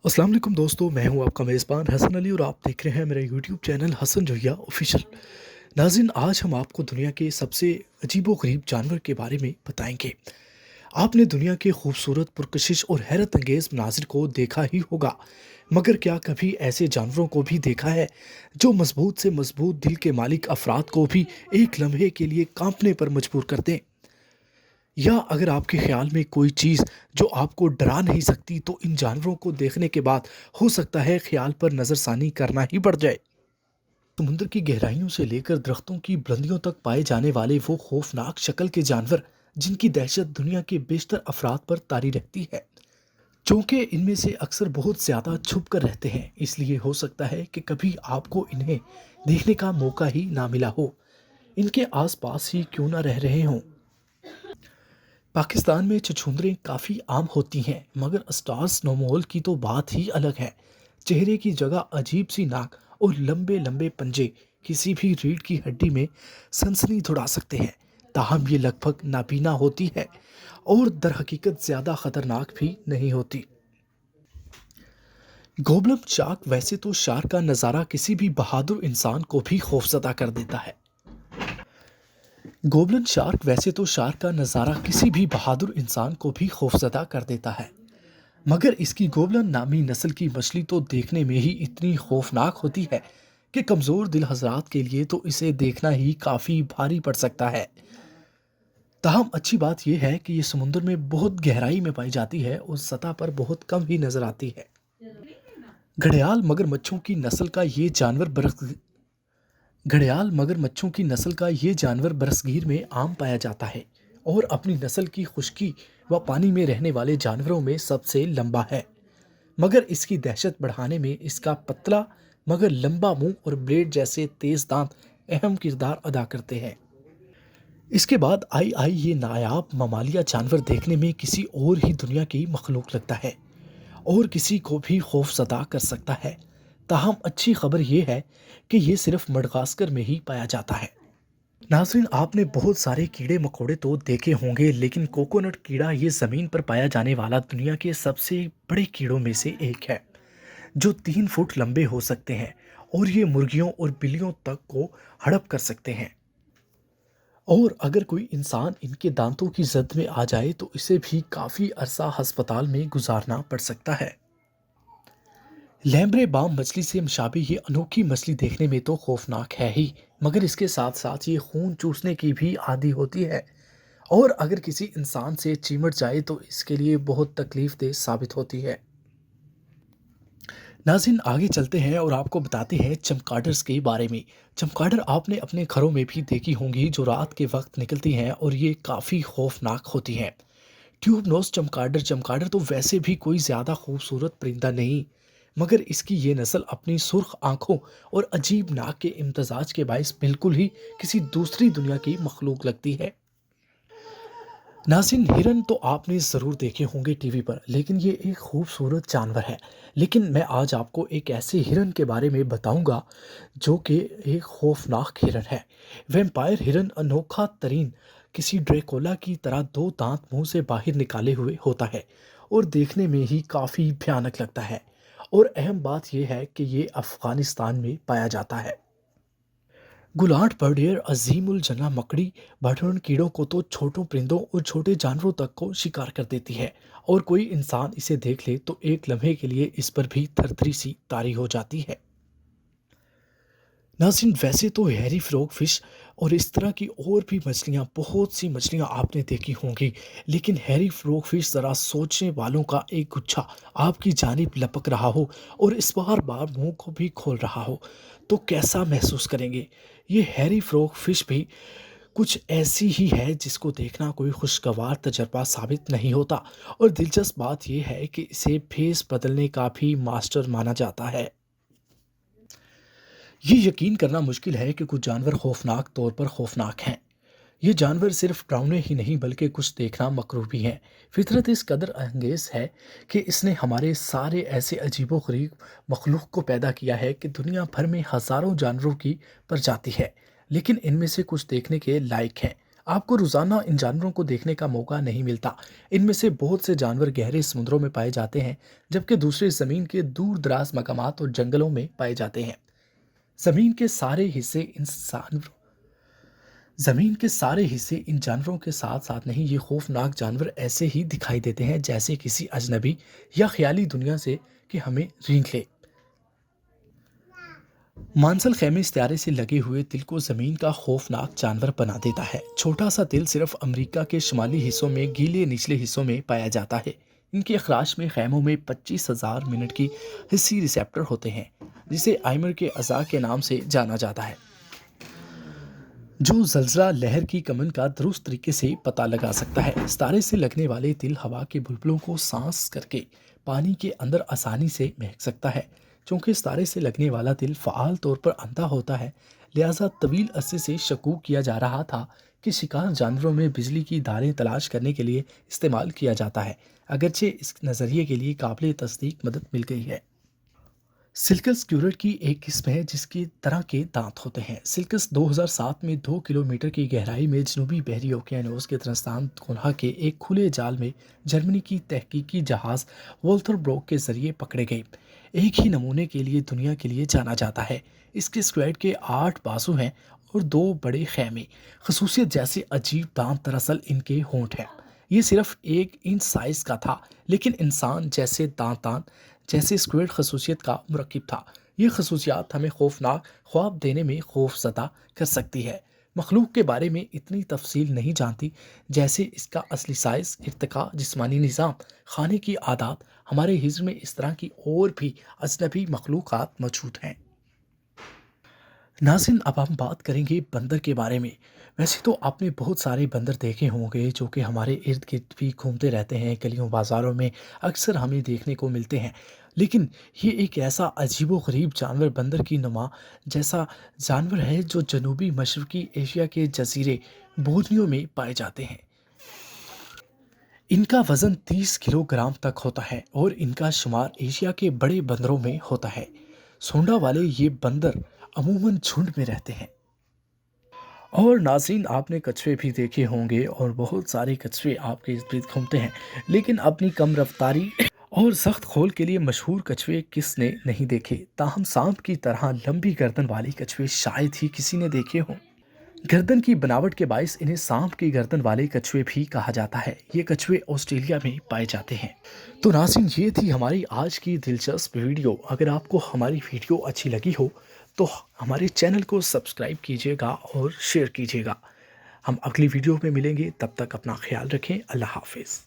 अस्सलाम वालेकुम दोस्तों, मैं हूं आपका मेज़बान हसन अली और आप देख रहे हैं मेरा YouTube channel Hasan Zoya official. नाज़रीन, आज हम आपको दुनिया के सबसे अजीबो-गरीब जानवर के बारे में बताएंगे। आपने दुनिया के खूबसूरत, पुरकशिश और हैरत अंगेज़ मनाज़िर को देखा ही होगा, मगर क्या कभी ऐसे जानवरों को भी देखा है जो मज़बूत से मज़बूत दिल के मालिक अफ़राद को भी एक लम्हे के लिए काँपने पर मजबूर कर दें? या अगर आपके ख्याल में कोई चीज़ जो आपको डरा नहीं सकती, तो इन जानवरों को देखने के बाद हो सकता है ख्याल पर नज़रसानी करना ही पड़ जाए। समुद्र की गहराइयों से लेकर दरख्तों की बुलंदियों तक पाए जाने वाले वो खौफनाक शक्ल के जानवर जिनकी दहशत दुनिया के बेशतर अफराद पर तारी रहती है। चूंकि इनमें से अक्सर बहुत ज़्यादा छुप कर रहते हैं, इसलिए हो सकता है कि कभी आपको इन्हें देखने का मौका ही ना मिला हो, इनके आसपास ही क्यों ना रह रहे हों। पाकिस्तान में छछूंदरें काफ़ी आम होती हैं, मगर स्टार्स नोमोल की तो बात ही अलग है। चेहरे की जगह अजीब सी नाक और लंबे लंबे पंजे किसी भी रीढ़ की हड्डी में सनसनी दौड़ा सकते हैं। ताहम ये लगभग नाबीना होती है और दर हकीकत ज़्यादा खतरनाक भी नहीं होती। गोबलम शार्क वैसे तो शार्क का नज़ारा किसी भी बहादुर इंसान को भी खौफजदा कर देता है। गोबलन शार्क वैसे तो शार्क का नज़ारा किसी भी बहादुर इंसान को भी खौफजदा कर देता है, मगर इसकी गोबलन नामी नस्ल की मछली तो देखने में ही इतनी खौफनाक होती है कि कमज़ोर दिल हजरात के लिए तो इसे देखना ही काफ़ी भारी पड़ सकता है। ताहम अच्छी बात यह है कि ये समुद्र में बहुत गहराई में पाई जाती है और सतह पर बहुत कम ही नजर आती है। घड़ियाल मगरमच्छों की नस्ल का ये जानवर घड़ियाल मगरमच्छों की नस्ल का ये जानवर बरसगीर में आम पाया जाता है और अपनी नस्ल की खुश्की व पानी में रहने वाले जानवरों में सबसे लंबा है। मगर इसकी दहशत बढ़ाने में इसका पतला मगर लंबा मुंह और ब्लेड जैसे तेज दांत अहम किरदार अदा करते हैं। इसके बाद आई ये नायाब ममालिया जानवर देखने में किसी और ही दुनिया की मखलूक लगता है और किसी को भी खौफजदा कर सकता है। ताहम अच्छी खबर यह है कि ये सिर्फ मडगास्कर में ही पाया जाता है। नाज़रीन, आपने बहुत सारे कीड़े मकोड़े तो देखे होंगे, लेकिन कोकोनट कीड़ा ये ज़मीन पर पाया जाने वाला दुनिया के सबसे बड़े कीड़ों में से एक है, जो 3 फुट लंबे हो सकते हैं और ये मुर्गियों और बिल्लियों तक को हड़प कर सकते हैं। और अगर कोई इंसान इनके दांतों की जद में आ जाए तो इसे भी काफ़ी अरसा अस्पताल में गुजारना पड़ सकता है। लैम्ब्रे बाम मछली से मुशाबे ये अनोखी मछली देखने में तो खौफनाक है ही, मगर इसके साथ साथ ये खून चूसने की भी आदी होती है और अगर किसी इंसान से चिमट जाए तो इसके लिए बहुत तकलीफ देह साबित होती है। नाज़रीन, आगे चलते हैं और आपको बताते हैं चमगाडर्स के बारे में। चमगाडर आपने अपने घरों में भी देखी होंगी, जो रात के वक्त निकलती हैं और ये काफ़ी खौफनाक होती हैं। ट्यूब नोज चमगाडर चमगाडर तो वैसे भी कोई ज़्यादा खूबसूरत परिंदा नहीं, मगर इसकी ये नस्ल अपनी सुर्ख आंखों और अजीब नाक के इम्तजाज के बायस बिल्कुल ही किसी दूसरी दुनिया की मखलूक लगती है। नाज़रीन, हिरन तो आपने ज़रूर देखे होंगे टीवी पर, लेकिन ये एक खूबसूरत जानवर है। लेकिन मैं आज आपको एक ऐसे हिरन के बारे में बताऊंगा जो कि एक खौफनाक हिरन है। वैम्पायर हिरन अनोखा तरीन किसी ड्रैकुला की तरह दो दांत मुंह से बाहर निकाले हुए होता है और देखने में ही काफ़ी भयानक लगता है। और अहम बात यह है कि ये अफ़गानिस्तान में पाया जाता है। गुलाट बर्डियर अजीम उल जना मकड़ी बढ़न कीड़ों को तो छोटों परिंदों और छोटे जानवरों तक को शिकार कर देती है और कोई इंसान इसे देख ले तो एक लम्हे के लिए इस पर भी थरथरी सी तारी हो जाती है। नाज़रीन, वैसे तो हैरी फ्रॉग फिश और इस तरह की और भी मछलियाँ, बहुत सी मछलियाँ आपने देखी होंगी, लेकिन हैरी फ्रॉग फिश ज़रा सोचने वालों का एक गुच्छा आपकी जानिब लपक रहा हो और इस बार बार मुंह को भी खोल रहा हो, तो कैसा महसूस करेंगे। ये हैरी फ्रॉग फिश भी कुछ ऐसी ही है जिसको देखना कोई खुशगवार तजर्बा साबित नहीं होता और दिलचस्प बात यह है कि इसे भेस बदलने का भी मास्टर माना जाता है। ये यकीन करना मुश्किल है कि कुछ जानवर खौफनाक तौर पर खौफनाक हैं। ये जानवर सिर्फ डरावने ही नहीं बल्कि कुछ देखना मकरूह भी हैं। फितरत इस कदर अंगेज है कि इसने हमारे सारे ऐसे अजीबो-गरीब मखलूक को पैदा किया है कि दुनिया भर में हज़ारों जानवरों की प्रजाति है, लेकिन इनमें से कुछ देखने के लायक हैं। آپ کو روزانہ ان جانوروں کو دیکھنے کا موقع نہیں ملتا۔ ان میں سے بہت سے جانور گہرے سمندروں میں پائے جاتے ہیں، جبکہ دوسرے زمین کے دور دراز مقامات اور جنگلوں میں پائے جاتے ہیں۔ زمین کے سارے حصے زمین کے سارے حصے ان جانوروں کے ساتھ ساتھ نہیں، یہ خوفناک جانور ایسے ہی دکھائی دیتے ہیں جیسے کسی اجنبی یا خیالی دنیا سے کہ ہمیں رینگ لے۔ مانسل خیمے استعارے سے لگے ہوئے تل کو زمین کا خوفناک جانور بنا دیتا ہے۔ چھوٹا سا تل صرف امریکہ کے شمالی حصوں میں گیلے نچلے حصوں میں پایا جاتا ہے۔ ان کے اخراج میں خیموں میں 25,000 منٹ کی حسی ریسیپٹر ہوتے ہیں، جسے آئمر کے اعضاء کے نام سے جانا جاتا ہے، جو زلزلہ لہر کی کمن کا درست طریقے سے پتہ لگا سکتا ہے۔ ستارے سے لگنے والے تل ہوا کے بلبلوں کو سانس کر کے پانی کے اندر آسانی سے مہک سکتا ہے۔ چونکہ ستارے سے لگنے والا تل فعال طور پر اندھا ہوتا ہے، لہذا طویل عرصے سے شکوک کیا جا رہا تھا کہ شکار جانوروں میں بجلی کی دھاریں تلاش کرنے کے لیے استعمال کیا جاتا ہے، اگرچہ اس نظریے کے لیے قابل تصدیق مدد مل گئی ہے۔ سلکس کیورٹ کی ایک قسم ہے جس کی طرح کے دانت ہوتے ہیں۔ سلکس 2007 میں 2 کلومیٹر کی گہرائی میں جنوبی بحری اوقیانوس کے ترنستان کونہا کے ایک کھلے جال میں جرمنی کی تحقیقی جہاز وولتر بروک کے ذریعے پکڑے گئے۔ ایک ہی نمونے کے لیے دنیا کے لیے جانا جاتا ہے۔ اس کے اسکویڈ کے 8 بازو ہیں اور 2 بڑے خیمے۔ خصوصیت جیسے عجیب دانت دراصل ان کے ہونٹ ہیں۔ یہ صرف 1 انچ سائز کا تھا، لیکن انسان جیسے دانتان جیسے اسکویڈ خصوصیت کا مرکب تھا۔ یہ خصوصیات ہمیں خوفناک خواب دینے میں خوف زدہ کر سکتی ہے۔ مخلوق کے بارے میں اتنی تفصیل نہیں جانتی، جیسے اس کا اصلی سائز، ارتقاء، جسمانی نظام، کھانے کی عادات۔ ہمارے ہجر میں اس طرح کی اور بھی اجنبی مخلوقات موجود ہیں۔ ناظرین، اب ہم بات کریں گے بندر کے بارے میں۔ ویسے تو آپ نے بہت سارے بندر دیکھے ہوں گے جو کہ ہمارے ارد گرد بھی گھومتے رہتے ہیں، گلیوں بازاروں میں اکثر ہمیں دیکھنے کو ملتے ہیں۔ لیکن یہ ایک ایسا عجیب و غریب جانور بندر کی نما جیسا جانور ہے جو جنوبی مشرقی ایشیا کے جزیرے بورنیو میں پائے جاتے ہیں۔ ان کا وزن 30 کلو گرام تک ہوتا ہے اور ان کا شمار ایشیا کے بڑے بندروں میں ہوتا ہے۔ سونڈا والے یہ بندر عموماً جھنڈ میں رہتے ہیں۔ اور ناظرین، آپ نے کچھوے بھی دیکھے ہوں گے اور بہت سارے کچھوے آپ کے ارد گرد گھومتے ہیں، لیکن اپنی کم رفتاری اور سخت کھول کے لیے مشہور کچھوے کس نے نہیں دیکھے؟ تاہم سانپ کی طرح لمبی گردن والے کچھوے شاید ہی کسی نے دیکھے ہوں۔ گردن کی بناوٹ کے باعث انہیں سانپ کی گردن والے کچھوے بھی کہا جاتا ہے۔ یہ کچھوے آسٹریلیا میں پائے جاتے ہیں۔ تو ناظرین، یہ تھی ہماری آج کی دلچسپ ویڈیو۔ اگر آپ کو ہماری ویڈیو اچھی لگی ہو تو ہمارے چینل کو سبسکرائب کیجیے گا اور شیئر کیجیے گا۔ ہم اگلی ویڈیو میں ملیں گے، تب تک اپنا خیال رکھیں۔ اللہ حافظ۔